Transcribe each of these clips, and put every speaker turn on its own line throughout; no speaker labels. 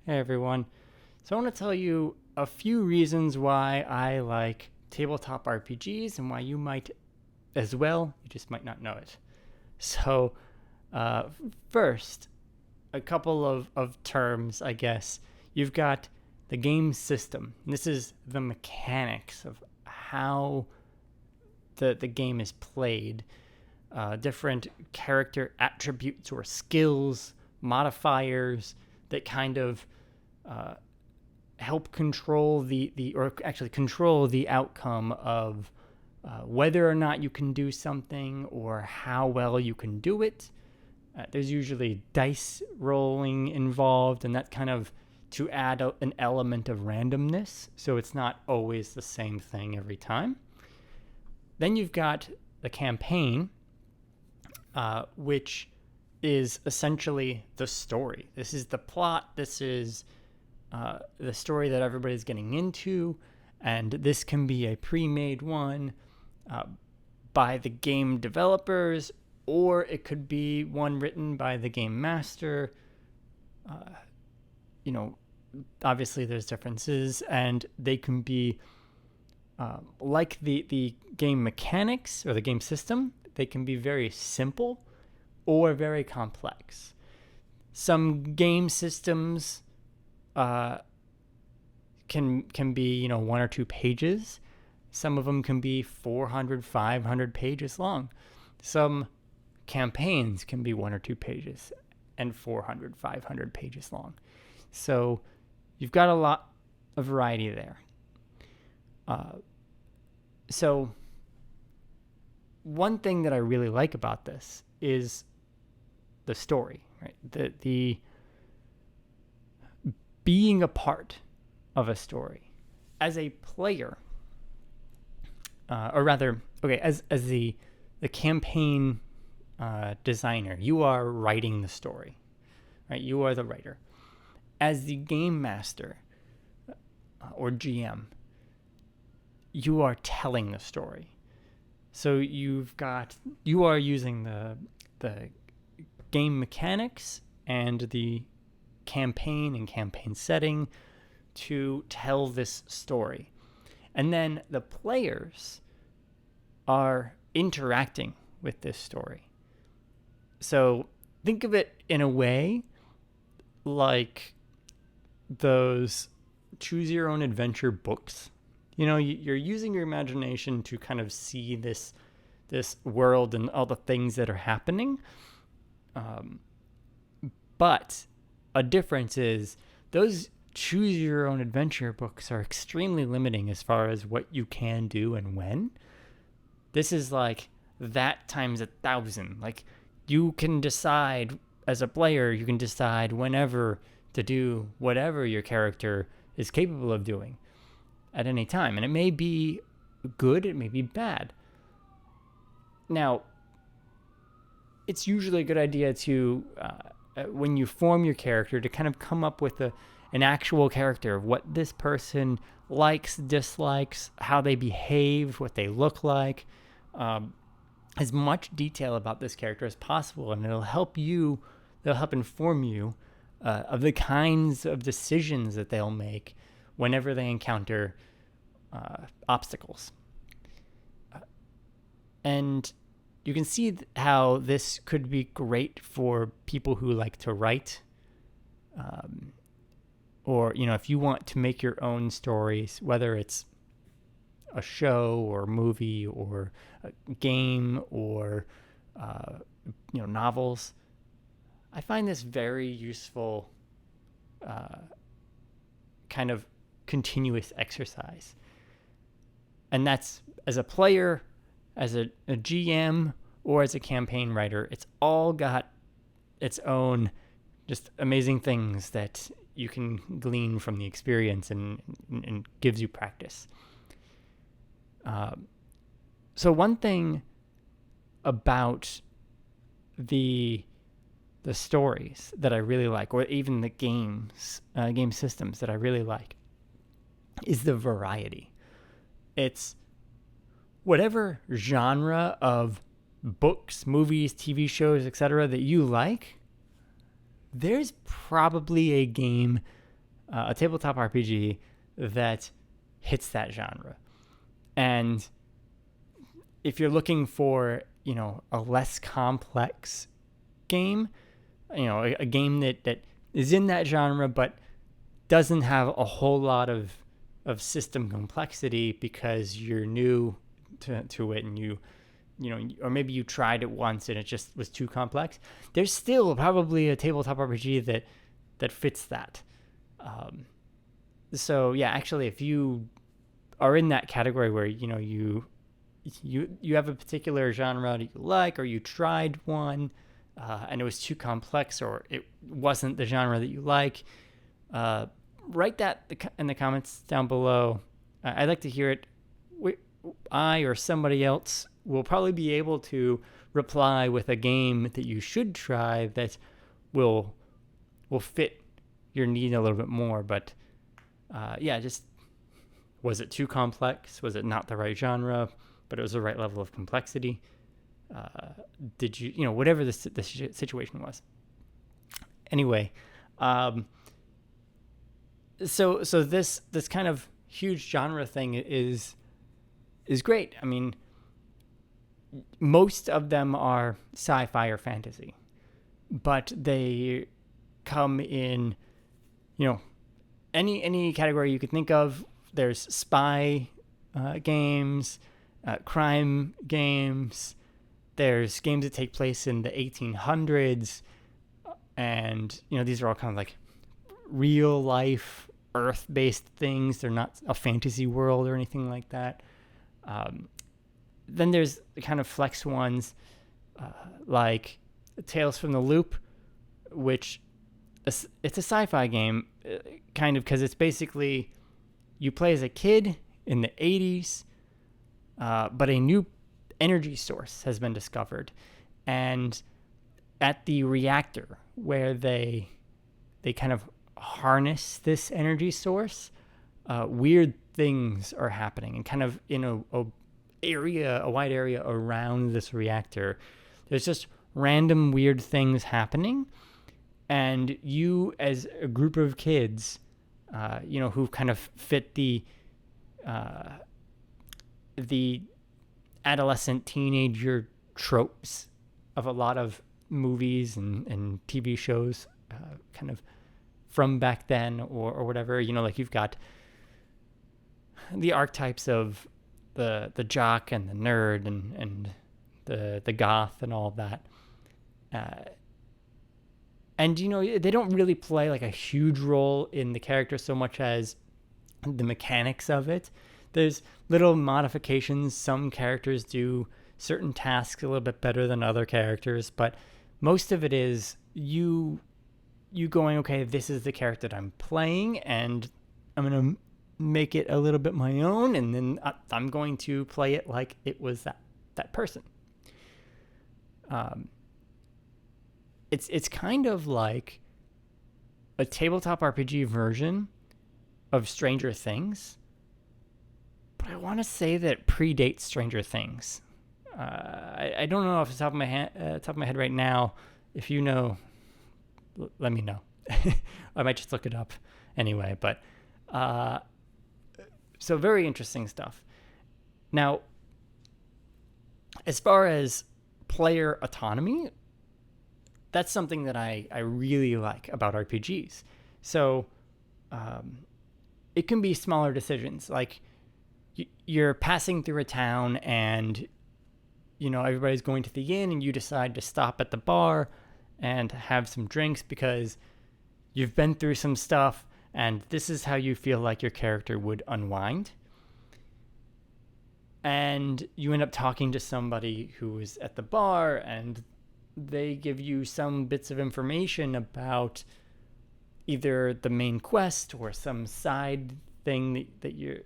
Hey everyone. So I want to tell you a few reasons why I like tabletop RPGs and why you might as well. You just might not know it. So, uh, first, a couple of terms, I guess. You've got the game system. This is the mechanics of how the game is played. Different character attributes or skills, modifiers that kind of uh, help control or actually control the outcome of whether or not you can do something or how well you can do it. There's usually dice rolling involved, and that kind of to add an element of randomness, so it's not always the same thing every time. Then you've got the campaign, which is essentially the story. This is the plot. This is the story that everybody's getting into, and this can be a pre-made one by the game developers, or it could be one written by the game master. Obviously there's differences, and they can be like the game mechanics or the game system. They can be very simple or very complex. Some game systems can be one or two pages. Some of them can be 400, 500 pages long. Some campaigns can be 1 or 2 pages and 400, 500 pages long. So you've got a lot of variety there. So one thing that I really like about this is the story, right? The being a part of a story as a player, or rather, okay, as the campaign designer, you are writing the story, right? You are the writer. As the game master or GM, you are telling the story. So you are using the game mechanics and the campaign and campaign setting to tell this story. And then the players are interacting with this story. So think of it in a way like those choose your own adventure books. You're using your imagination to kind of see this world and all the things that are happening. But a difference is those choose your own adventure books are extremely limiting as far as what you can do and when. This is like that times 1,000. Like, you can decide as a player, you can decide whenever to do whatever your character is capable of doing at any time. And it may be good, it may be bad. Now, it's usually a good idea to, when you form your character, to kind of come up with an actual character of what this person likes, dislikes, how they behave, what they look like, as much detail about this character as possible, and it'll help inform you of the kinds of decisions that they'll make whenever they encounter obstacles. And you can see how this could be great for people who like to write, or if you want to make your own stories, whether it's a show or movie or a game or novels. I find this very useful kind of continuous exercise. And that's as a player, as a GM, or as a campaign writer. It's all got its own just amazing things that you can glean from the experience and gives you practice. So one thing about the stories that I really like, or even the game systems that I really like, is the variety. It's whatever genre of books, movies, TV shows, etc. that you like, there's probably a game a tabletop RPG that hits that genre. And if you're looking for, a less complex game, a game that is in that genre but doesn't have a whole lot of system complexity because you're new to it, and or maybe you tried it once and it just was too complex, there's still probably a tabletop RPG that fits that. So yeah, actually, if you are in that category where you have a particular genre that you like, or you tried one and it was too complex, or it wasn't the genre that you like, write that in the comments down below. I'd like to hear it. I or somebody else will probably be able to reply with a game that you should try that will fit your need a little bit more. But just, was it too complex? Was it not the right genre, but it was the right level of complexity? Did you, whatever the situation was. Anyway, so this kind of huge genre thing is great. I mean, most of them are sci-fi or fantasy, but they come in, any category you could think of. There's spy games, crime games. There's games that take place in the 1800s, and these are all kind of like real life Earth-based things. They're not a fantasy world or anything like that. Then there's the kind of flex ones, like Tales from the Loop, which it's a sci-fi game, kind of, because it's basically you play as a kid in the 80s, but a new energy source has been discovered, and at the reactor where they kind of harness this energy source, weird things are happening, and kind of in a wide area around this reactor, there's just random weird things happening, and you, as a group of kids, who kind of fit the adolescent teenager tropes of a lot of movies and TV shows, kind of from back then, or whatever. Like, you've got the archetypes of the jock and the nerd and the goth and all of that. And they don't really play like a huge role in the character so much as the mechanics of it. There's little modifications. Some characters do certain tasks a little bit better than other characters, but most of it is you going, okay, this is the character that I'm playing, and I'm going to make it a little bit my own, and then I'm going to play it like it was that person. It's kind of like a tabletop RPG version of Stranger Things, but I want to say that predates Stranger Things. I don't know off the top of my head right now. If you know, let me know. I might just look it up anyway. But so very interesting stuff. Now, as far as player autonomy, that's something that I really like about RPGs. So it can be smaller decisions, like you're passing through a town and everybody's going to the inn, and you decide to stop at the bar and have some drinks because you've been through some stuff, and this is how you feel like your character would unwind. And you end up talking to somebody who is at the bar, and they give you some bits of information about either the main quest or some side thing that you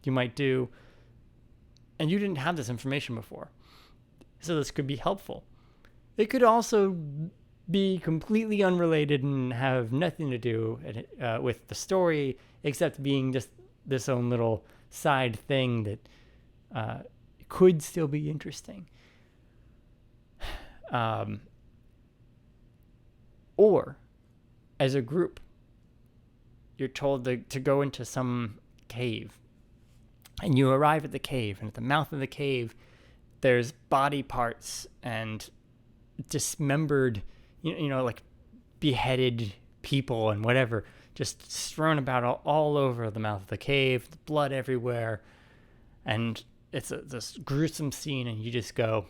might do, and you didn't have this information before. So this could be helpful. It could also be completely unrelated and have nothing to do with the story, except being just this own little side thing that could still be interesting. Or as a group, you're told to go into some cave. And you arrive at the cave, and at the mouth of the cave, there's body parts and dismembered, like beheaded people and whatever, just strewn about all over the mouth of the cave, blood everywhere. And it's this gruesome scene, and you just go,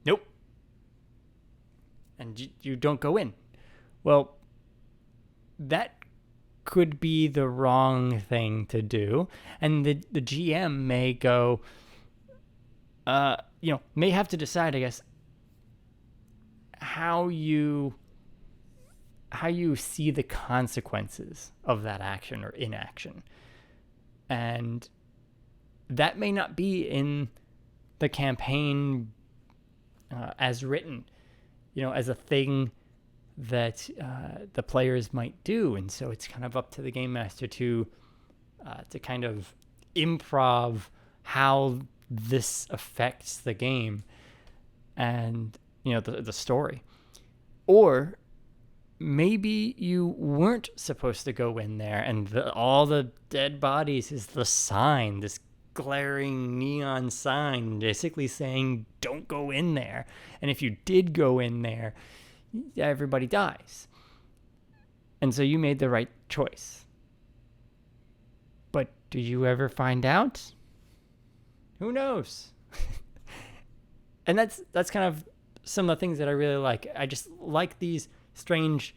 nope. And you don't go in. Well, that could be the wrong thing to do. And the GM may go, may have to decide, I guess, how you see the consequences of that action or inaction. And that may not be in the campaign as written, as a thing that the players might do. And so it's kind of up to the game master to kind of improv how this affects the game and, the story. Or maybe you weren't supposed to go in there, and all the dead bodies is the sign, this glaring neon sign basically saying don't go in there. And if you did go in there, everybody dies. And so you made the right choice. But do you ever find out? Who knows? And that's kind of some of the things that I really like. I just like these strange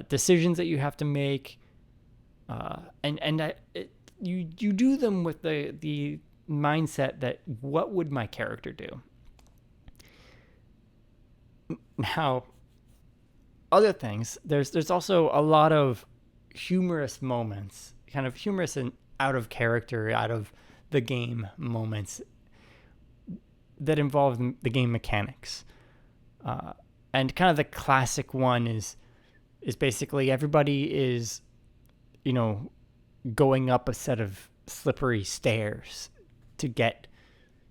decisions that you have to make, you do them with the mindset that what would my character do? Now, other things, there's also a lot of humorous moments, kind of humorous and out of character, out of the game moments that involve the game mechanics. And kind of the classic one is basically everybody is, going up a set of slippery stairs to get,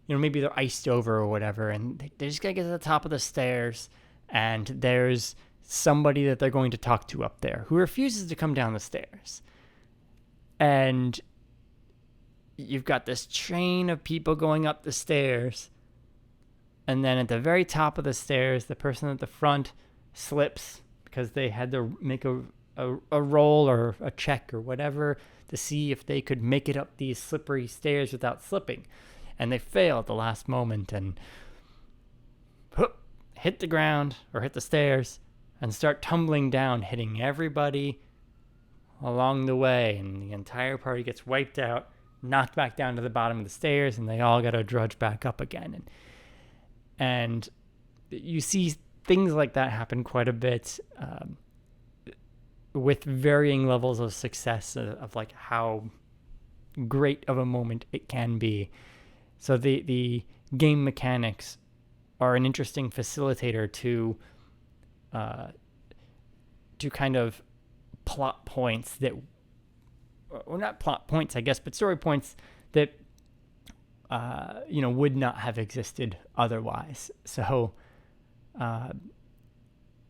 maybe they're iced over or whatever, and they just gotta get to the top of the stairs, and there's somebody that they're going to talk to up there who refuses to come down the stairs. And you've got this train of people going up the stairs, and then at the very top of the stairs, the person at the front slips because they had to make a roll or a check or whatever to see if they could make it up these slippery stairs without slipping. And they fail at the last moment and hit the ground or hit the stairs and start tumbling down, hitting everybody along the way. And the entire party gets wiped out, knocked back down to the bottom of the stairs, and they all got to drudge back up again. And you see things like that happen quite a bit, with varying levels of success of like how great of a moment it can be. So the game mechanics are an interesting facilitator to kind of plot points that, or not plot points, I guess, but story points that would not have existed otherwise. So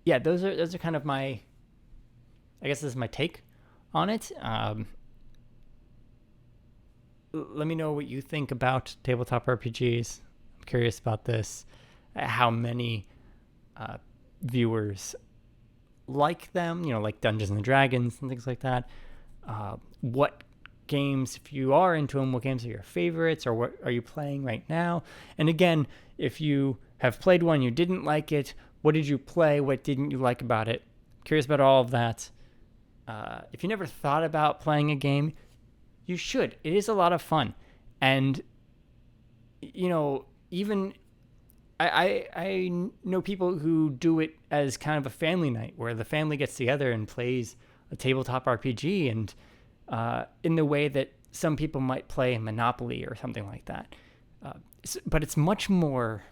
those are kind of my, I guess this is my take on it. Let me know what you think about tabletop RPGs. I'm curious about this. How many viewers like them, like Dungeons and Dragons and things like that. What games, if you are into them, what games are your favorites, or what are you playing right now? And again, if you have played one, you didn't like it, what did you play? What didn't you like about it? Curious about all of that. If you never thought about playing a game, you should. It is a lot of fun. And, even I know people who do it as kind of a family night where the family gets together and plays a tabletop RPG, and in the way that some people might play Monopoly or something like that. But it's much more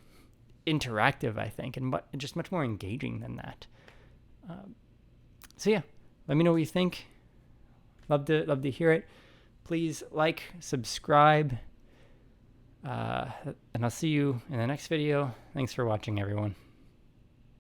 interactive, I think, and just much more engaging than that. Let me know what you think. Love to hear it. Please like, subscribe, and I'll see you in the next video. Thanks for watching, everyone.